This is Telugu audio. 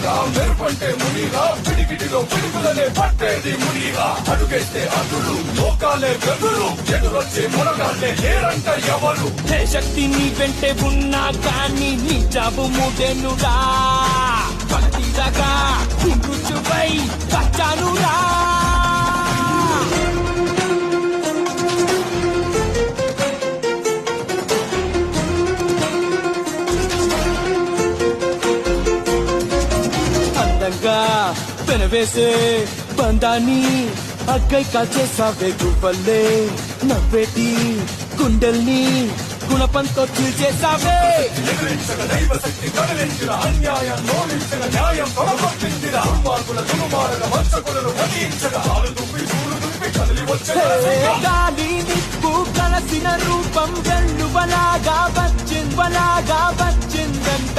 మునిగా మెరుపంటే మునిగా పిడికిటిలో పిడుగులనే పట్టేది మునిగా అడుగేస్తే అదురు లోకాలే వెదురు ఎదురొచ్చే మునగాళ్ళే లేరంట ఎవరు ఏ శక్తి నీ వెంటే ఉన్నా కానీ నీ జాబు మూడేనురా పగతీరగా కుంగుచుపై కచ్చానురా అందంగా పెనవేసే బంధాన్ని అక్కై కాచేసావే గువ్వల్లే నవ్వేటి గుండెల్ని గుణపంతో చీల్చేసావే ఎదిరించగ దైవ శక్తి కదిలించిన అన్యాయం నోడించగ న్యాయం తొడగొట్టిందిర దుర్మార్గుల దుర్మార్గ వంచకులను వధించగ కాలు దుప్పి చూడు దుప్పి కదిలి వచ్చే గాలి నిప్పు కలసిన రూపం వెల్లువలాగా వచ్చిందంట